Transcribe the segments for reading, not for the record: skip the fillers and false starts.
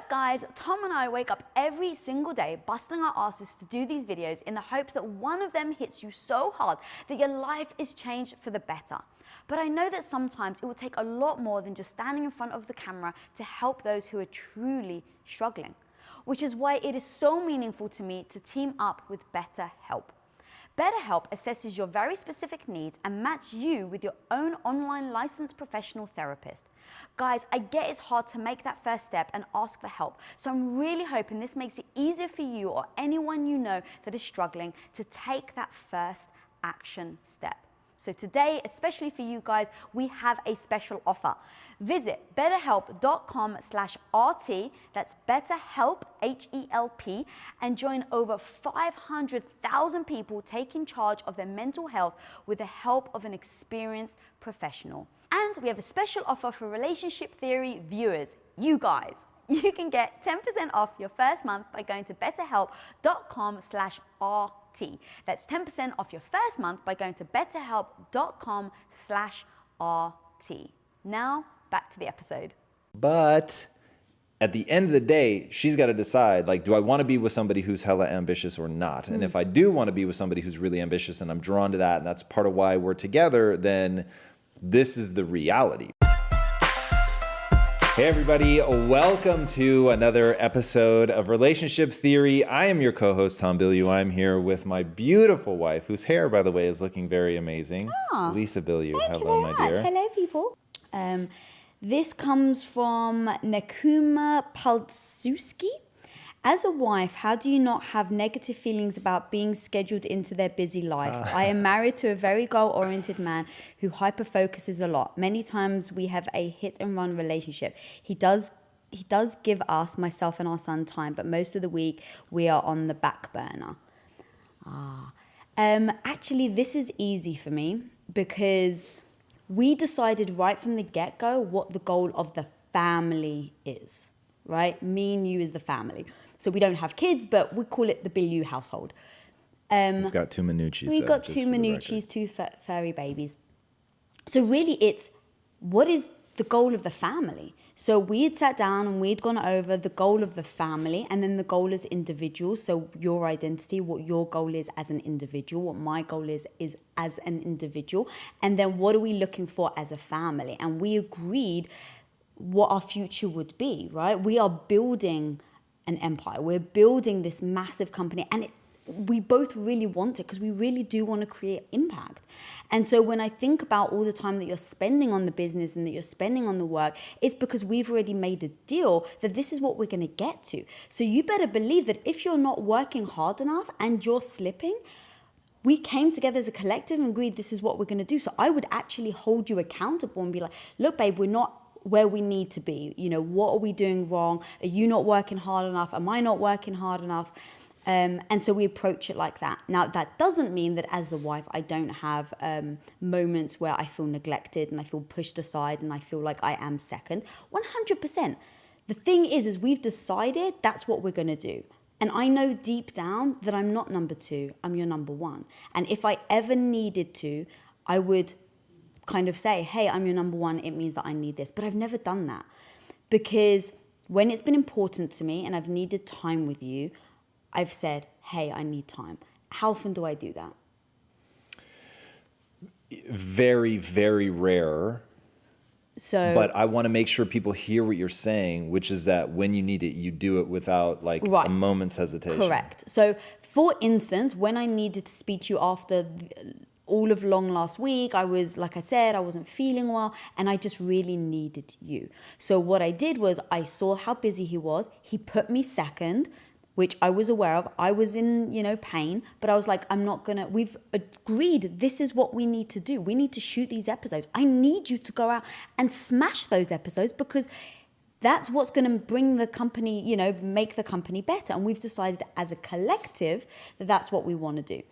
up, guys? Tom and I wake up every single day busting our asses to do these videos in the hopes that one of them hits you so hard that your life is changed for the better. But I know that sometimes it will take a lot more than just standing in front of the camera to help those who are truly struggling, which is why it is so meaningful to me to team up with BetterHelp. BetterHelp assesses your very specific needs and matches you with your own online licensed professional therapist. Guys, I get it's hard to make that first step and ask for help, so I'm really hoping this makes it easier for you or anyone you know that is struggling to take that first action step. So today, especially for you guys, we have a special offer. Visit betterhelp.com/RT, that's BetterHelp, H-E-L-P, and join over 500,000 people taking charge of their mental health with the help of an experienced professional. And we have a special offer for Relationship Theory viewers, you guys. You can get 10% off your first month by going to betterhelp.com/RT. That's 10% off your first month by going to betterhelp.com/RT. Now, back to the episode. But at the end of the day, she's got to decide, like, do I want to be with somebody who's hella ambitious or not? And if I do want to be with somebody who's really ambitious and I'm drawn to that, and that's part of why we're together, then this is the reality. Hey everybody, welcome to another episode of Relationship Theory. I am your co-host, Tom Bilyeu. I'm here with my beautiful wife, whose hair, by the way, is looking very amazing. Lisa Bilyeu. Hello, my dear. Hello, people. This comes from Nekuma Paltsuski. As a wife, how do you not have negative feelings about being scheduled into their busy life? I am married to a very goal-oriented man who hyper-focuses a lot. Many times we have a hit-and-run relationship. He does give us, myself and our son, time, but most of the week we are on the back burner. Actually, this is easy for me because we decided right from the get-go what the goal of the family is, right? Me and you is the family. So we don't have kids, but we call it the Bilyeu household. We've got two Minucci's. We've got two Minucci's, two furry babies. So really it's, what is the goal of the family? So we had sat down and we'd gone over the goal of the family and then the goal as individuals. So your identity, what your goal is as an individual, what my goal is as an individual. And then what are we looking for as a family? And we agreed what our future would be, right? We are building an empire. We're building this massive company and we both really want it because we really do want to create impact. And so when I think about all the time that you're spending on the business and that you're spending on the work, it's because we've already made a deal that this is what we're going to get to. So you better believe that if you're not working hard enough and you're slipping, we came together as a collective and agreed this is what we're going to do. So I would actually hold you accountable and be like, look, babe, we're not where we need to be. You know, what are we doing wrong? Are you not working hard enough? Am I not working hard enough? And so we approach it like that. Now, that doesn't mean that as the wife, I don't have moments where I feel neglected and I feel pushed aside and I feel like I am second. 100%. The thing is we've decided that's what we're going to do. And I know deep down that I'm not number two, I'm your number one. And if I ever needed to, I would kind of say, hey, I'm your number one, it means that I need this. But I've never done that because when it's been important to me and I've needed time with you, I've said, hey, I need time. How often do I do that? Very, very rare. But I want to make sure people hear what you're saying, which is that when you need it, you do it without like a moment's hesitation. Correct. So for instance, when I needed to speak to you after all of long last week, I was, like I said, I wasn't feeling well and I just really needed you. So what I did was I saw how busy he was. He put me second, which I was aware of. I was in, pain, but I was like, we've agreed this is what we need to do. We need to shoot these episodes. I need you to go out and smash those episodes because that's what's going to bring the company, make the company better. And we've decided as a collective that that's what we want to do.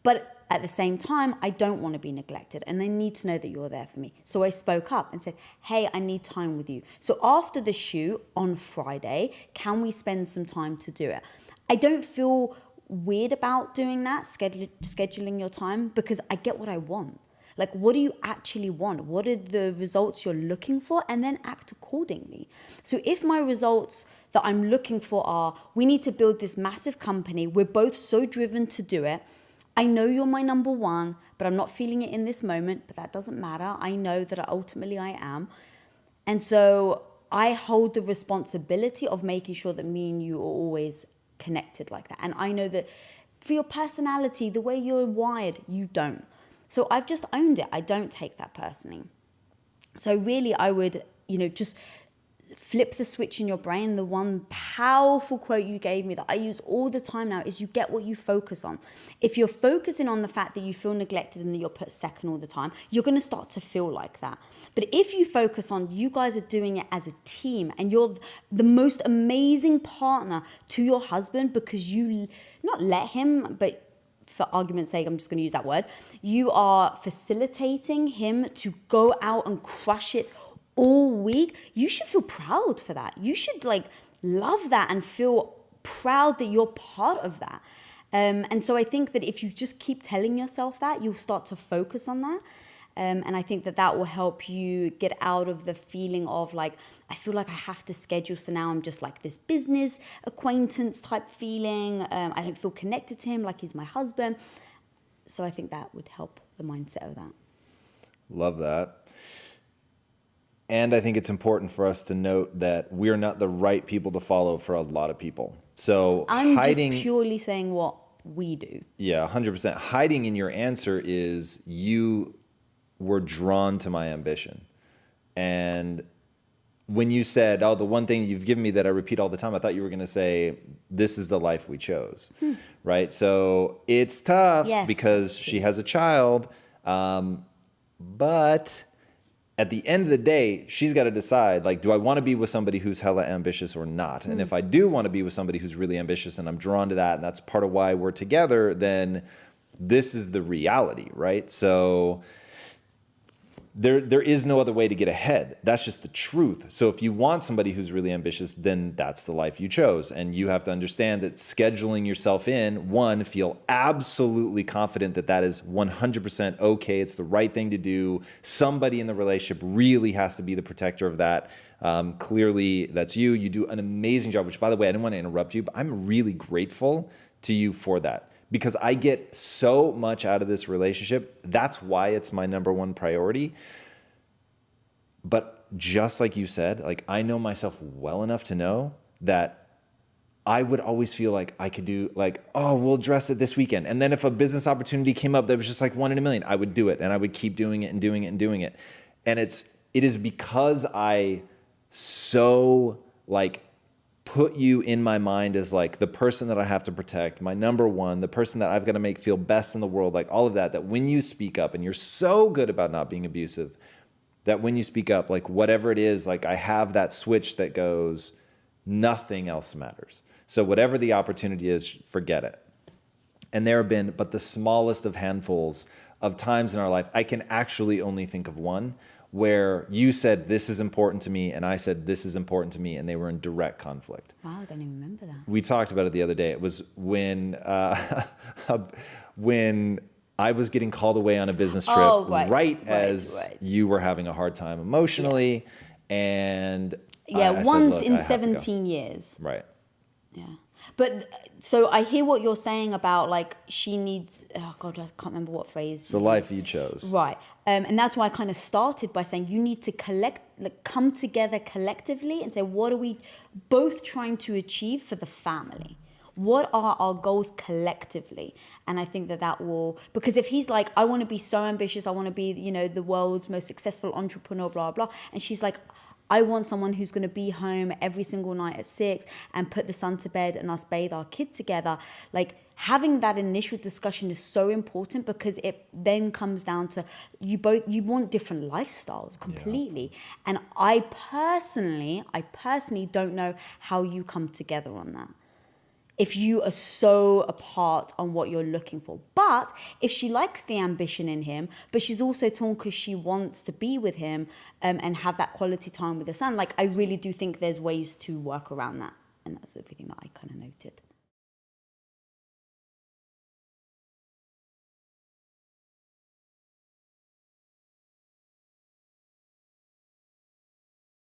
But at the same time, I don't want to be neglected and I need to know that you're there for me. So I spoke up and said, hey, I need time with you. So after the shoot on Friday, can we spend some time to do it? I don't feel weird about doing that, scheduling your time, because I get what I want. Like, what do you actually want? What are the results you're looking for? And then act accordingly. So if my results that I'm looking for are, we need to build this massive company, we're both so driven to do it, I know you're my number one, but I'm not feeling it in this moment, but that doesn't matter. I know that ultimately I am. And so I hold the responsibility of making sure that me and you are always connected like that. And I know that for your personality, the way you're wired, you don't. So I've just owned it. I don't take that personally. So really, I would, just flip the switch in your brain. The one powerful quote you gave me that I use all the time now is you get what you focus on. If you're focusing on the fact that you feel neglected and that you're put second all the time, you're going to start to feel like that. But if you focus on you guys are doing it as a team and you're the most amazing partner to your husband because you not let him, but for argument's sake, I'm just going to use that word. You are facilitating him to go out and crush it all week. You should feel proud for that. You should love that and feel proud that you're part of that. And so I think that if you just keep telling yourself that, you'll start to focus on that. And I think that will help you get out of the feeling of I feel like I have to schedule. So now I'm just like this business acquaintance type feeling. I don't feel connected to him like he's my husband. So I think that would help the mindset of that. Love that. And I think it's important for us to note that we're not the right people to follow for a lot of people. So I'm just purely saying what we do. Yeah, 100%. Hiding in your answer is you were drawn to my ambition. And when you said, the one thing you've given me that I repeat all the time, I thought you were going to say, this is the life we chose, right? So it's tough because she has a child, but at the end of the day, she's got to decide, do I want to be with somebody who's hella ambitious or not? And if I do want to be with somebody who's really ambitious and I'm drawn to that, and that's part of why we're together, then this is the reality, right? So there is no other way to get ahead. That's just the truth. So if you want somebody who's really ambitious, then that's the life you chose. And you have to understand that scheduling yourself in, one, feel absolutely confident that that is 100% okay. It's the right thing to do. Somebody in the relationship really has to be the protector of that. Clearly, that's you. You do an amazing job, which, by the way, I didn't want to interrupt you, but I'm really grateful to you for that. Because I get so much out of this relationship. That's why it's my number one priority. But just like you said, I know myself well enough to know that I would always feel like I could do we'll address it this weekend. And then if a business opportunity came up that was just one in a million, I would do it. And I would keep doing it and doing it and doing it. And it is because I so put you in my mind as the person that I have to protect, my number one, the person that I've got to make feel best in the world, all of that when you speak up, and you're so good about not being abusive, that when you speak up, whatever it is, I have that switch that goes, nothing else matters. So whatever the opportunity is, forget it. And there have been but the smallest of handfuls of times in our life, I can actually only think of one, where you said, this is important to me, and I said, this is important to me, and they were in direct conflict. Wow, I don't even remember that. We talked about it the other day. It was when I was getting called away on a business trip as you were having a hard time emotionally, and I once said, in 17 years. Right. Yeah. But so I hear what you're saying about she needs, I can't remember what phrase. It's the life you chose. Right. And that's why I kind of started by saying you need to come together collectively and say, what are we both trying to achieve for the family? What are our goals collectively? And I think that will, because if he's I want to be so ambitious, I want to be, the world's most successful entrepreneur, blah, blah. And she's I want someone who's going to be home every single night at 6 and put the son to bed and us bathe our kid together. Having that initial discussion is so important because it then comes down to you want different lifestyles completely. Yeah. And I personally don't know how you come together on that, if you are so apart on what you're looking for. But if she likes the ambition in him, but she's also torn because she wants to be with him and have that quality time with the son, I really do think there's ways to work around that. And that's everything that I kind of noted.